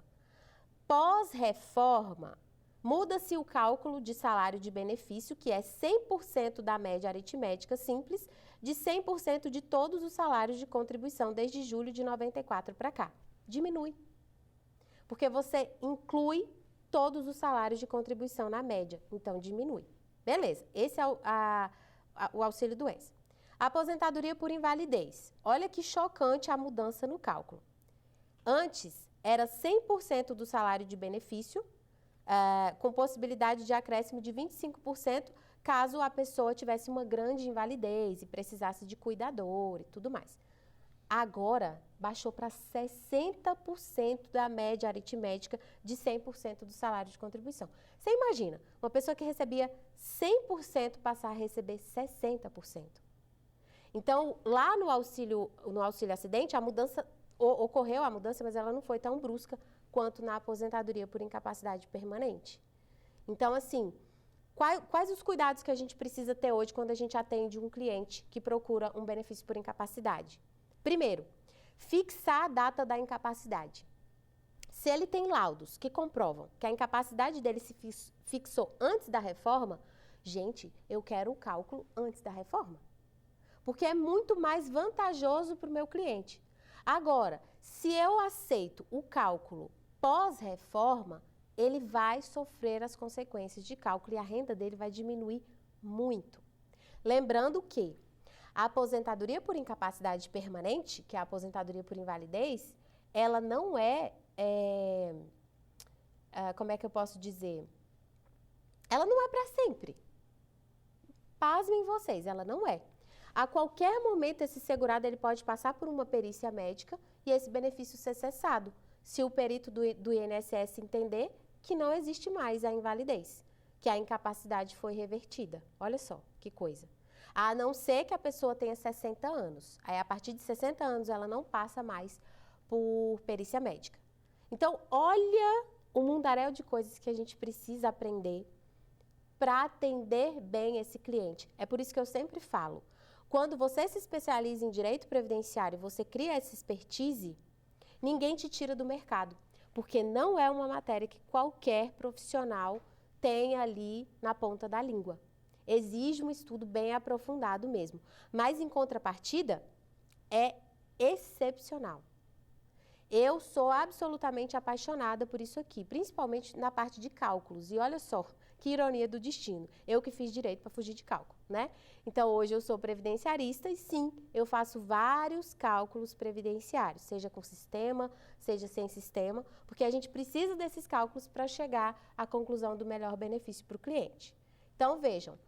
Pós-reforma, muda-se o cálculo de salário de benefício, que é 100% da média aritmética simples, de 100% de todos os salários de contribuição desde julho de 94 para cá. Diminui. Porque você inclui todos os salários de contribuição na média, então diminui. Beleza, esse é o auxílio doença. Aposentadoria por invalidez. Olha que chocante a mudança no cálculo. Antes, era 100% do salário de benefício, com possibilidade de acréscimo de 25%, caso a pessoa tivesse uma grande invalidez e precisasse de cuidador e tudo mais. Agora, baixou para 60% da média aritmética de 100% do salário de contribuição. Você imagina, uma pessoa que recebia 100% passar a receber 60%. Então, lá no auxílio acidente, a mudança, ocorreu a mudança, mas ela não foi tão brusca quanto na aposentadoria por incapacidade permanente. Então, assim, quais os cuidados que a gente precisa ter hoje quando a gente atende um cliente que procura um benefício por incapacidade? Primeiro, fixar a data da incapacidade. Se ele tem laudos que comprovam que a incapacidade dele se fixou antes da reforma, gente, eu quero o cálculo antes da reforma. Porque é muito mais vantajoso para o meu cliente. Agora, se eu aceito o cálculo pós-reforma, ele vai sofrer as consequências de cálculo e a renda dele vai diminuir muito. Lembrando que a aposentadoria por incapacidade permanente, que é a aposentadoria por invalidez, ela não como é que eu posso dizer? Ela não é para sempre. Pasmem vocês, ela não é. A qualquer momento, esse segurado ele pode passar por uma perícia médica e esse benefício ser cessado, se o perito do INSS entender que não existe mais a invalidez, que a incapacidade foi revertida. Olha só, que coisa. A não ser que a pessoa tenha 60 anos. Aí, a partir de 60 anos, ela não passa mais por perícia médica. Então, olha o mundaréu de coisas que a gente precisa aprender para atender bem esse cliente. É por isso que eu sempre falo, quando você se especializa em direito previdenciário e você cria essa expertise, ninguém te tira do mercado, porque não é uma matéria que qualquer profissional tem ali na ponta da língua. Exige um estudo bem aprofundado mesmo, mas em contrapartida é excepcional. Eu sou absolutamente apaixonada por isso aqui, principalmente na parte de cálculos. E olha só, que ironia do destino. Eu que fiz direito para fugir de cálculo, né? Então, hoje eu sou previdenciarista e sim, eu faço vários cálculos previdenciários, seja com sistema, seja sem sistema, porque a gente precisa desses cálculos para chegar à conclusão do melhor benefício para o cliente. Então, vejam,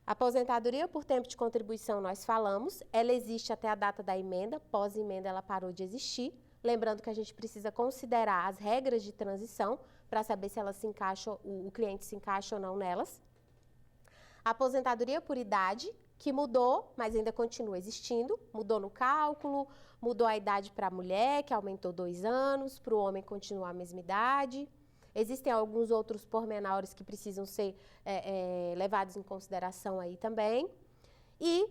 aposentadoria por tempo de contribuição nós falamos, ela existe até a data da emenda, pós-emenda ela parou de existir. Lembrando que a gente precisa considerar as regras de transição para saber se elas se encaixam, o cliente se encaixa ou não nelas. A aposentadoria por idade, que mudou, mas ainda continua existindo, mudou no cálculo, mudou a idade para a mulher, que aumentou 2 anos, para o homem continua a mesma idade. Existem alguns outros pormenores que precisam ser levados em consideração aí também. E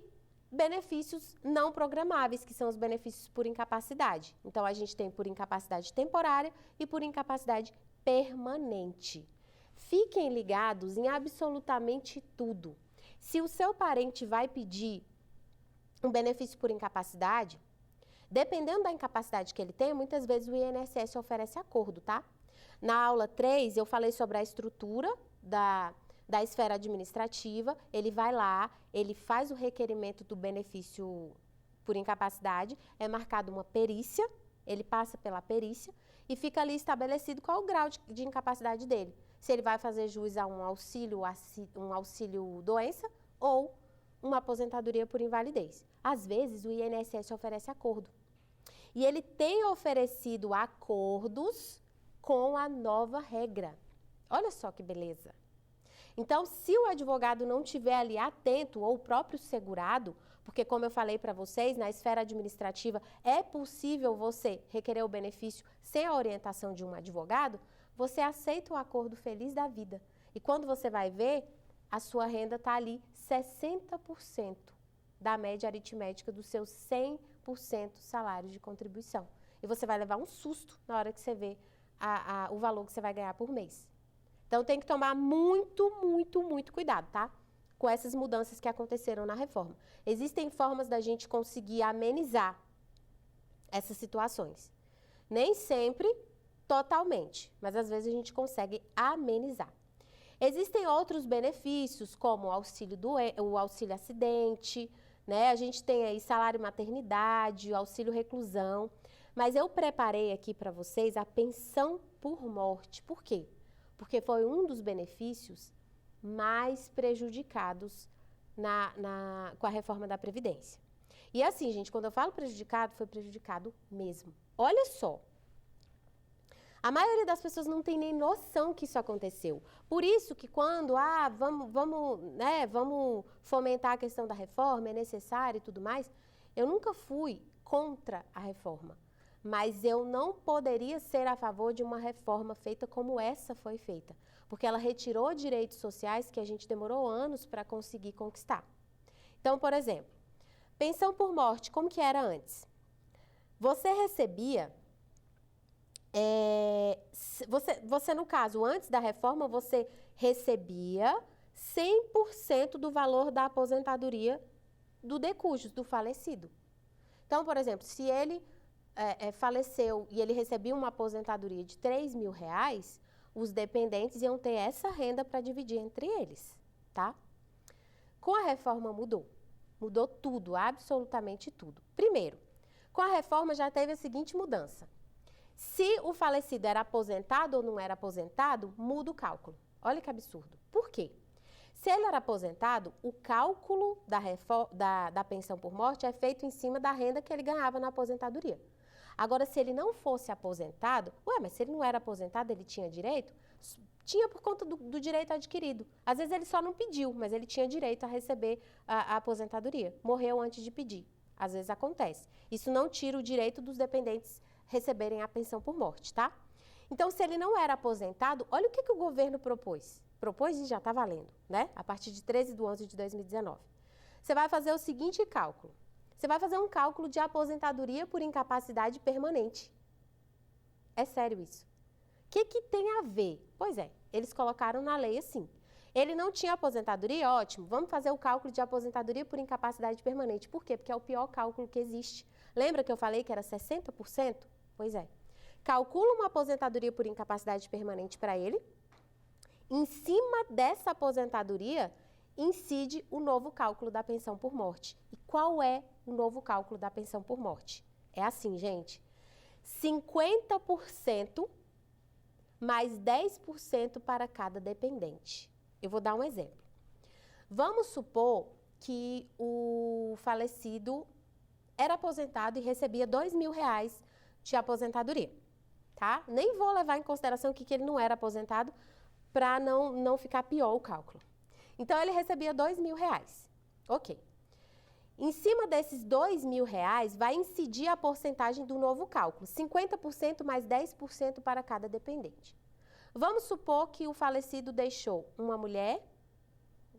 benefícios não programáveis, que são os benefícios por incapacidade. Então, a gente tem por incapacidade temporária e por incapacidade permanente. Fiquem ligados em absolutamente tudo. Se o seu parente vai pedir um benefício por incapacidade, dependendo da incapacidade que ele tem, muitas vezes o INSS oferece acordo, tá? Na aula 3, eu falei sobre a estrutura da esfera administrativa, ele vai lá, ele faz o requerimento do benefício por incapacidade, é marcada uma perícia, ele passa pela perícia e fica ali estabelecido qual o grau de incapacidade dele. Se ele vai fazer jus a um auxílio doença ou uma aposentadoria por invalidez. Às vezes, o INSS oferece acordo. E ele tem oferecido acordos com a nova regra. Olha só que beleza. Então, se o advogado não estiver ali atento, ou o próprio segurado, porque como eu falei para vocês, na esfera administrativa é possível você requerer o benefício sem a orientação de um advogado, você aceita o acordo feliz da vida. E quando você vai ver, a sua renda está ali 60% da média aritmética do seu 100% salário de contribuição. E você vai levar um susto na hora que você vê o valor que você vai ganhar por mês. Então, tem que tomar muito, muito, muito cuidado, tá? Com essas mudanças que aconteceram na reforma. Existem formas da gente conseguir amenizar essas situações. Nem sempre, totalmente, mas às vezes a gente consegue amenizar. Existem outros benefícios, como o auxílio acidente, né? A gente tem aí salário maternidade, o auxílio reclusão, mas eu preparei aqui para vocês a pensão por morte. Por quê? Porque foi um dos benefícios mais prejudicados com a reforma da Previdência. E assim, gente, quando eu falo prejudicado, foi prejudicado mesmo. Olha só, a maioria das pessoas não tem nem noção que isso aconteceu. Por isso que quando, vamos fomentar a questão da reforma, é necessário e tudo mais, eu nunca fui contra a reforma. Mas eu não poderia ser a favor de uma reforma feita como essa foi feita, porque ela retirou direitos sociais que a gente demorou anos para conseguir conquistar. Então, por exemplo, pensão por morte, como que era antes? Você recebia, no caso, antes da reforma, você recebia 100% do valor da aposentadoria do decújus, do falecido. Então, por exemplo, se ele faleceu e ele recebia uma aposentadoria de R$3.000, os dependentes iam ter essa renda para dividir entre eles, tá? Com a reforma mudou tudo, absolutamente tudo. Primeiro, com a reforma já teve a seguinte mudança. Se o falecido era aposentado ou não era aposentado, muda o cálculo. Olha que absurdo. Por quê? Se ele era aposentado, o cálculo da pensão por morte é feito em cima da renda que ele ganhava na aposentadoria. Agora, se ele não fosse aposentado, mas se ele não era aposentado, ele tinha direito? Tinha por conta do direito adquirido. Às vezes ele só não pediu, mas ele tinha direito a receber a aposentadoria. Morreu antes de pedir. Às vezes acontece. Isso não tira o direito dos dependentes receberem a pensão por morte, tá? Então, se ele não era aposentado, olha o que o governo propôs. Propôs e já está valendo, né? A partir de 13/11/2019. Você vai fazer o seguinte cálculo. Você vai fazer um cálculo de aposentadoria por incapacidade permanente. É sério isso. O que tem a ver? Pois é, eles colocaram na lei assim. Ele não tinha aposentadoria? Ótimo, vamos fazer o cálculo de aposentadoria por incapacidade permanente. Por quê? Porque é o pior cálculo que existe. Lembra que eu falei que era 60%? Pois é. Calcula uma aposentadoria por incapacidade permanente para ele. Em cima dessa aposentadoria, incide o novo cálculo da pensão por morte. E qual é o novo cálculo da pensão por morte? É assim, gente. 50% mais 10% para cada dependente. Eu vou dar um exemplo. Vamos supor que o falecido era aposentado e recebia R$2.000 de aposentadoria, tá? Nem vou levar em consideração que ele não era aposentado para não ficar pior o cálculo. Então, ele recebia R$2.000. Ok. Em cima desses R$2.000, vai incidir a porcentagem do novo cálculo, 50% mais 10% para cada dependente. Vamos supor que o falecido deixou uma mulher,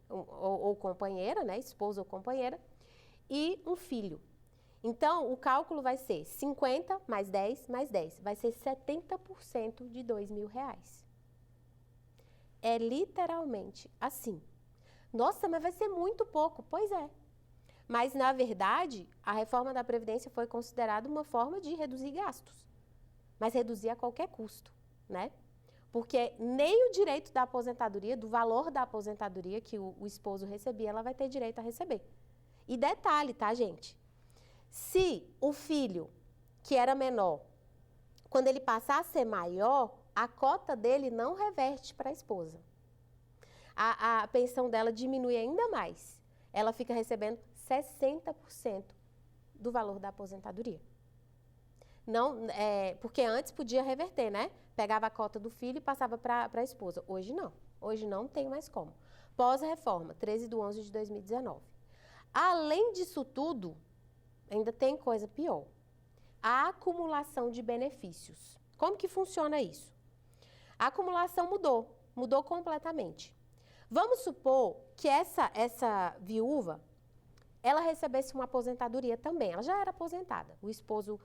ou companheira, né, esposa ou companheira, e um filho. Então, o cálculo vai ser 50 mais 10 mais 10, vai ser 70% de R$2.000. É literalmente assim. Nossa, mas vai ser muito pouco. Pois é. Mas, na verdade, a reforma da Previdência foi considerada uma forma de reduzir gastos. Mas reduzir a qualquer custo, né? Porque nem o direito da aposentadoria, do valor da aposentadoria que o esposo recebia, ela vai ter direito a receber. E detalhe, tá, gente? Se o filho, que era menor, quando ele passar a ser maior, a cota dele não reverte para a esposa. A pensão dela diminui ainda mais. Ela fica recebendo 60% do valor da aposentadoria. Não, porque antes podia reverter, né? Pegava a cota do filho e passava para a esposa. Hoje não. Hoje não tem mais como. Pós-reforma, 13/11/2019. Além disso tudo, ainda tem coisa pior. A acumulação de benefícios. Como que funciona isso? A acumulação mudou completamente. Vamos supor que essa viúva, ela recebesse uma aposentadoria também. Ela já era aposentada. O esposo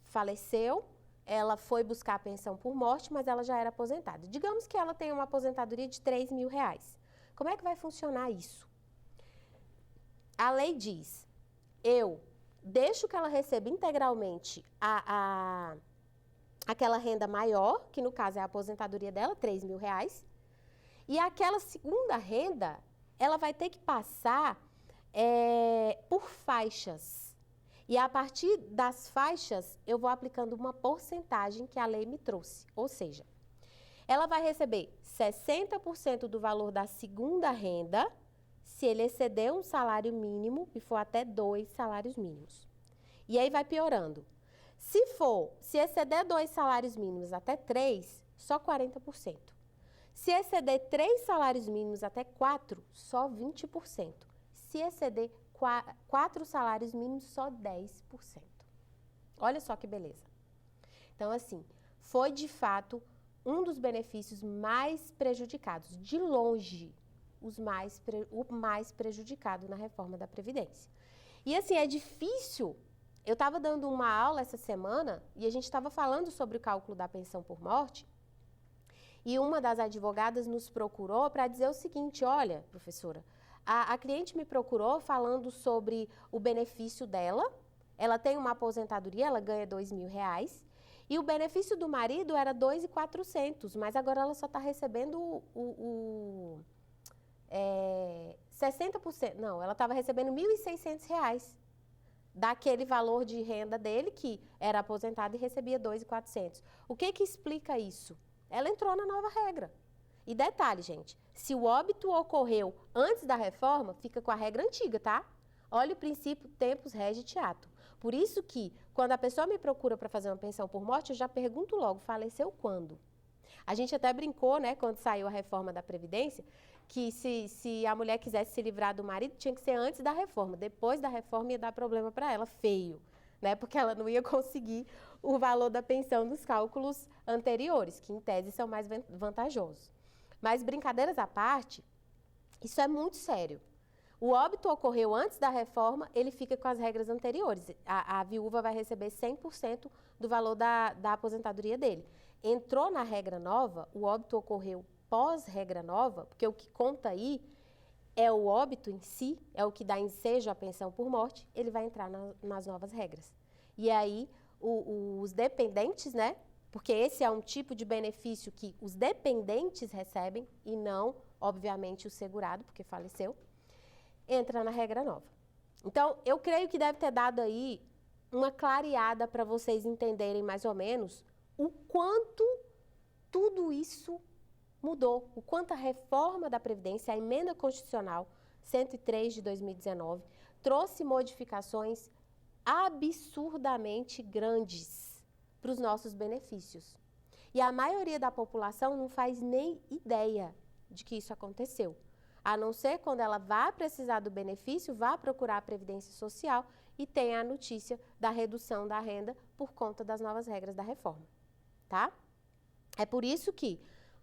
faleceu, ela foi buscar a pensão por morte, mas ela já era aposentada. Digamos que ela tenha uma aposentadoria de R$3.000. Como é que vai funcionar isso? A lei diz, eu deixo que ela receba integralmente aquela renda maior, que no caso é a aposentadoria dela, R$3.000, e aquela segunda renda, ela vai ter que passar por faixas. E a partir das faixas, eu vou aplicando uma porcentagem que a lei me trouxe. Ou seja, ela vai receber 60% do valor da segunda renda, se ele exceder um salário mínimo e for até 2 salários mínimos. E aí vai piorando. Se exceder 2 salários mínimos até 3, só 40%. Se exceder 3 salários mínimos até 4, só 20%. Se exceder 4 salários mínimos, só 10%. Olha só que beleza. Então, assim, foi de fato um dos benefícios mais prejudicados, de longe, o mais prejudicado na reforma da Previdência. E assim, é difícil. Eu estava dando uma aula essa semana e a gente estava falando sobre o cálculo da pensão por morte. E uma das advogadas nos procurou para dizer o seguinte: olha, professora, a cliente me procurou falando sobre o benefício dela. Ela tem uma aposentadoria, ela ganha R$2.000. E o benefício do marido era R$2.400, mas agora ela só está recebendo 60%. Não, ela estava recebendo R$1.600 daquele valor de renda dele, que era aposentado e recebia R$2.400. O que explica isso? Ela entrou na nova regra. E detalhe, gente, se o óbito ocorreu antes da reforma, fica com a regra antiga, tá? Olha o princípio tempus regit ato. Por isso que, quando a pessoa me procura para fazer uma pensão por morte, eu já pergunto logo, faleceu quando? A gente até brincou, né, quando saiu a reforma da Previdência, que se a mulher quisesse se livrar do marido, tinha que ser antes da reforma. Depois da reforma ia dar problema para ela, feio, né, porque ela não ia conseguir o valor da pensão nos cálculos anteriores, que em tese são mais vantajosos. Mas, brincadeiras à parte, isso é muito sério. o óbito ocorreu antes da reforma, ele fica com as regras anteriores. A viúva vai receber 100% do valor da aposentadoria dele. Entrou na regra nova, o óbito ocorreu pós-regra nova, porque o que conta aí é o óbito em si, é o que dá ensejo à pensão por morte, ele vai entrar nas novas regras. E aí, os dependentes, né? Porque esse é um tipo de benefício que os dependentes recebem e não, obviamente, o segurado, porque faleceu, entra na regra nova. Então, eu creio que deve ter dado aí uma clareada para vocês entenderem mais ou menos o quanto tudo isso mudou, o quanto a reforma da Previdência, a emenda constitucional 103 de 2019, trouxe modificações absurdamente grandes para os nossos benefícios. E a maioria da população não faz nem ideia de que isso aconteceu, a não ser quando ela vá precisar do benefício, vá procurar a Previdência Social e tenha a notícia da redução da renda por conta das novas regras da reforma, tá? É por isso que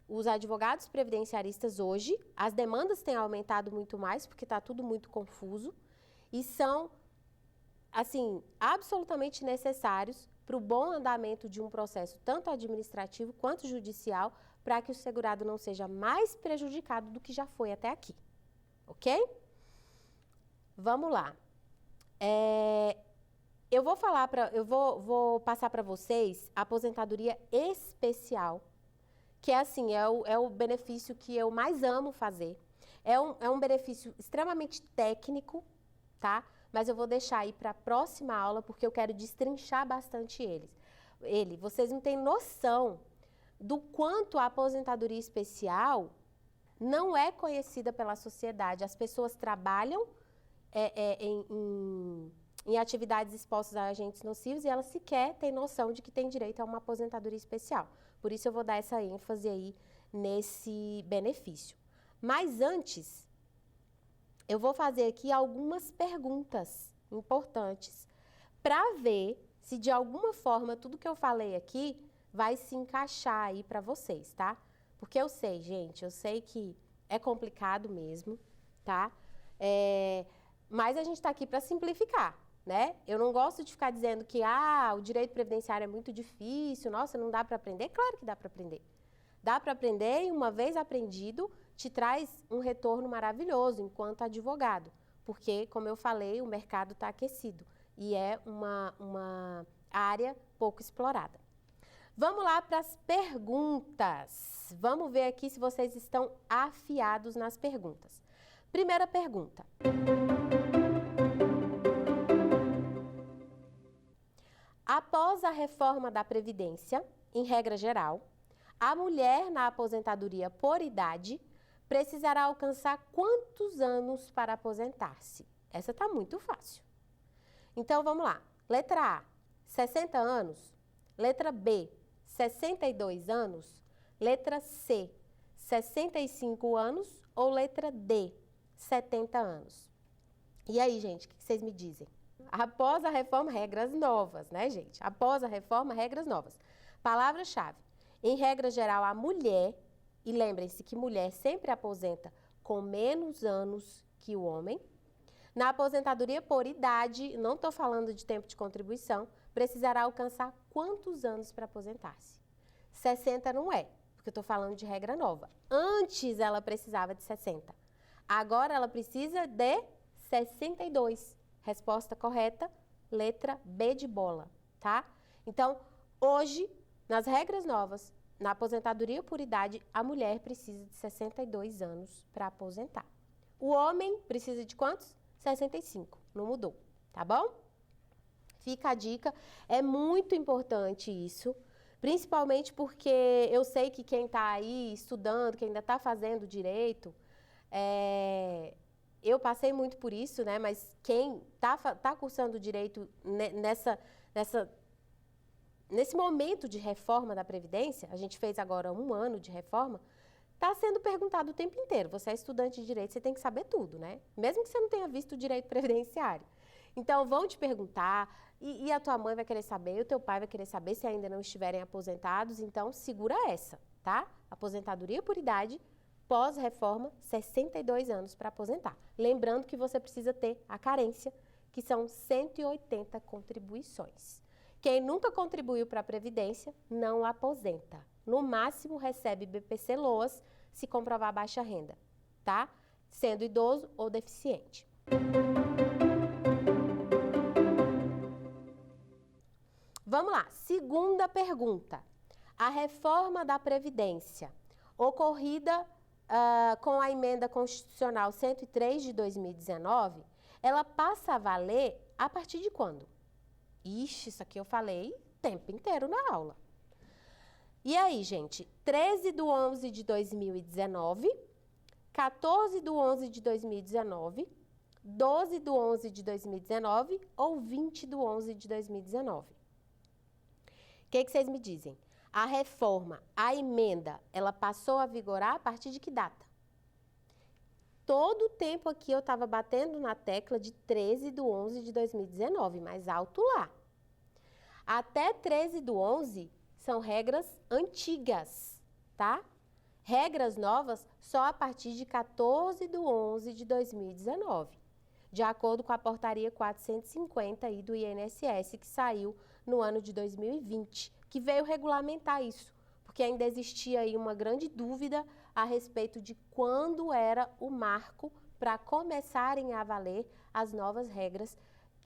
os advogados previdenciaristas hoje, as demandas têm aumentado muito mais, porque está tudo muito confuso, e são, assim, absolutamente necessários para o bom andamento de um processo, tanto administrativo quanto judicial, para que o segurado não seja mais prejudicado do que já foi até aqui, ok? Vamos lá. Eu vou passar para vocês a aposentadoria especial, que é assim, é o benefício que eu mais amo fazer. É um benefício extremamente técnico, tá? Mas eu vou deixar aí para a próxima aula, porque eu quero destrinchar bastante ele. Vocês não têm noção do quanto a aposentadoria especial não é conhecida pela sociedade. As pessoas trabalham em atividades expostas a agentes nocivos e elas sequer têm noção de que tem direito a uma aposentadoria especial. Por isso eu vou dar essa ênfase aí nesse benefício. Mas antes, eu vou fazer aqui algumas perguntas importantes para ver se de alguma forma tudo que eu falei aqui vai se encaixar aí para vocês, tá? Porque eu sei, gente, eu sei que é complicado mesmo, tá? Mas a gente está aqui para simplificar, né? Eu não gosto de ficar dizendo que o direito previdenciário é muito difícil, nossa, não dá para aprender. Claro que dá para aprender. Dá para aprender e uma vez aprendido, te traz um retorno maravilhoso enquanto advogado, porque, como eu falei, o mercado está aquecido e é uma área pouco explorada. Vamos lá para as perguntas. Vamos ver aqui se vocês estão afiados nas perguntas. Primeira pergunta. Após a reforma da Previdência, em regra geral, a mulher na aposentadoria por idade precisará alcançar quantos anos para aposentar-se? Essa está muito fácil. Então, vamos lá. Letra A, 60 anos. Letra B, 62 anos. Letra C, 65 anos. Ou letra D, 70 anos. E aí, gente, o que vocês me dizem? Após a reforma, regras novas, né, gente? Após a reforma, regras novas. Palavra-chave. Em regra geral, a mulher, e lembrem-se que mulher sempre aposenta com menos anos que o homem. Na aposentadoria por idade, não estou falando de tempo de contribuição, precisará alcançar quantos anos para aposentar-se? 60 não é, porque eu estou falando de regra nova. Antes ela precisava de 60. Agora ela precisa de 62. Resposta correta, letra B de bola, tá? Então, hoje, nas regras novas, na aposentadoria por idade, a mulher precisa de 62 anos para aposentar. O homem precisa de quantos? 65, não mudou, tá bom? Fica a dica, é muito importante isso, principalmente porque eu sei que quem está aí estudando, quem ainda está fazendo direito, eu passei muito por isso, né? Mas quem tá cursando direito nesse momento de reforma da Previdência, a gente fez agora 1 ano de reforma, está sendo perguntado o tempo inteiro. Você é estudante de direito, você tem que saber tudo, né? Mesmo que você não tenha visto o direito previdenciário. Então, vão te perguntar, e a tua mãe vai querer saber, e o teu pai vai querer saber se ainda não estiverem aposentados. Então, segura essa, tá? Aposentadoria por idade, Pós-reforma, 62 anos para aposentar. Lembrando que você precisa ter a carência, que são 180 contribuições. Quem nunca contribuiu para a Previdência não aposenta. No máximo, recebe BPC-LOAS se comprovar baixa renda, tá? Sendo idoso ou deficiente. Vamos lá, segunda pergunta. A reforma da Previdência, ocorrida com a emenda constitucional 103 de 2019, ela passa a valer a partir de quando? Ixi, isso aqui eu falei o tempo inteiro na aula. E aí, gente, 13/11 de 2019, 14/11 de 2019, 12/11 de 2019 ou 20/11 de 2019? O que vocês me dizem? A reforma, a emenda, ela passou a vigorar a partir de que data? Todo o tempo aqui eu estava batendo na tecla de 13/11 de 2019, mais alto lá. Até 13/11 são regras antigas, tá? Regras novas só a partir de 14/11 de 2019, de acordo com a portaria 450 aí do INSS, que saiu no ano de 2020, que veio regulamentar isso, porque ainda existia aí uma grande dúvida a respeito de quando era o marco para começarem a valer as novas regras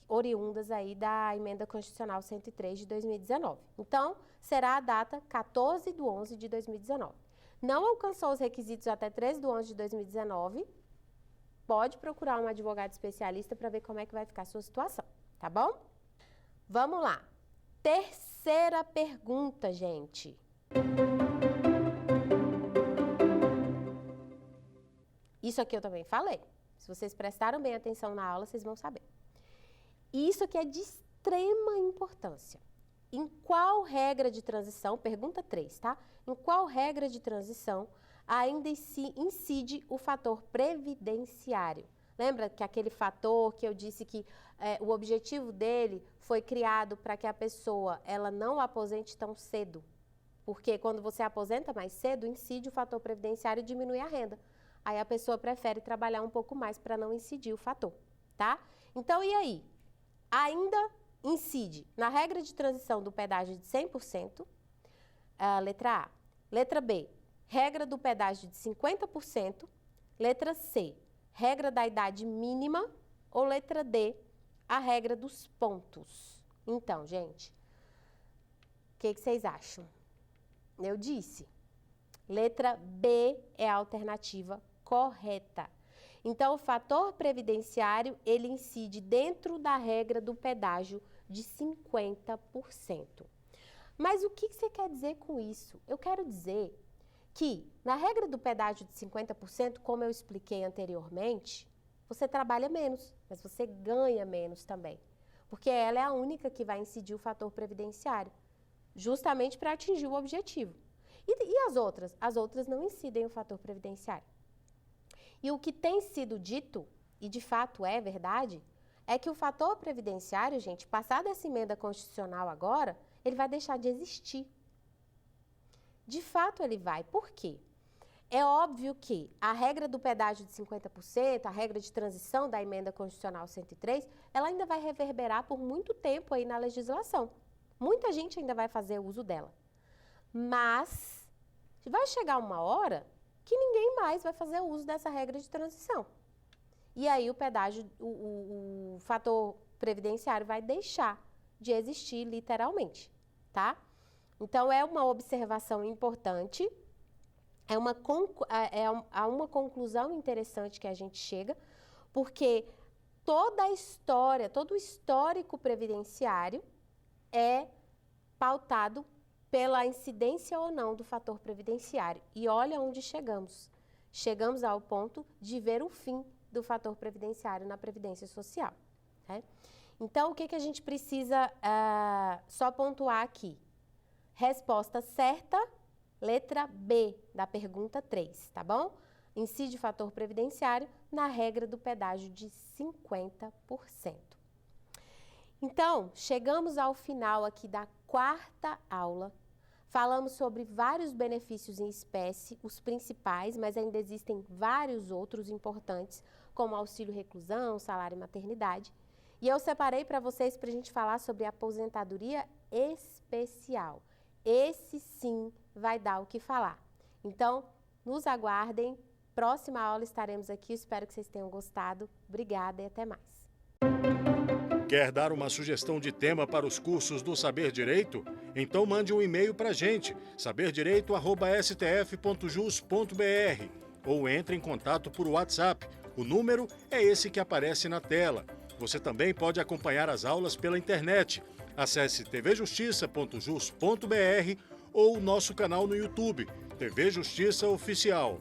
oriundas aí da emenda constitucional 103 de 2019. Então, será a data 14/11 de 2019. Não alcançou os requisitos até 13/11 de 2019, pode procurar um advogado especialista para ver como é que vai ficar a sua situação, tá bom? Vamos lá. Terceira pergunta, gente. Isso aqui eu também falei. Se vocês prestaram bem atenção na aula, vocês vão saber. Isso aqui é de extrema importância. Em qual regra de transição, pergunta 3, tá? Em qual regra de transição ainda incide o fator previdenciário? Lembra que aquele fator que eu disse que o objetivo dele foi criado para que a pessoa ela não aposente tão cedo? Porque quando você aposenta mais cedo, incide o fator previdenciário e diminui a renda. Aí a pessoa prefere trabalhar um pouco mais para não incidir o fator, tá? Então, e aí? Ainda incide na regra de transição do pedágio de 100%, letra A. Letra B, regra do pedágio de 50%. Letra C, regra da idade mínima. Ou letra D, a regra dos pontos. Então, gente, o que vocês acham? Eu disse, letra B é a alternativa correta. Então, o fator previdenciário, ele incide dentro da regra do pedágio de 50%. Mas o que você quer dizer com isso? Eu quero dizer que, na regra do pedágio de 50%, como eu expliquei anteriormente, você trabalha menos, mas você ganha menos também. Porque ela é a única que vai incidir o fator previdenciário, justamente para atingir o objetivo. E as outras? As outras não incidem o fator previdenciário. E o que tem sido dito, e de fato é verdade, é que o fator previdenciário, gente, passada essa emenda constitucional agora, ele vai deixar de existir. De fato ele vai. Por quê? É óbvio que a regra do pedágio de 50%, a regra de transição da emenda constitucional 103, ela ainda vai reverberar por muito tempo aí na legislação. Muita gente ainda vai fazer uso dela. Mas vai chegar uma hora que ninguém mais vai fazer uso dessa regra de transição. E aí o pedágio, o fator previdenciário vai deixar de existir literalmente, tá? Então, é uma observação importante, há uma conclusão interessante que a gente chega, porque toda a história, todo o histórico previdenciário é pautado pela incidência ou não do fator previdenciário. E olha onde chegamos. Chegamos ao ponto de ver o fim do fator previdenciário na Previdência Social. Né? Então, o que a gente precisa só pontuar aqui? Resposta certa, letra B da pergunta 3, tá bom? Incide o fator previdenciário na regra do pedágio de 50%. Então, chegamos ao final aqui da quarta aula Falamos sobre vários benefícios em espécie, os principais, mas ainda existem vários outros importantes, como auxílio reclusão, salário maternidade. E eu separei para vocês para a gente falar sobre a aposentadoria especial. Esse sim vai dar o que falar. Então, nos aguardem. Próxima aula estaremos aqui. Espero que vocês tenham gostado. Obrigada e até mais. Quer dar uma sugestão de tema para os cursos do Saber Direito? Então mande um e-mail para a gente, saberdireito@stf.jus.br, ou entre em contato por WhatsApp. O número é esse que aparece na tela. Você também pode acompanhar as aulas pela internet. Acesse tvjustiça.jus.br ou nosso canal no YouTube, TV Justiça Oficial.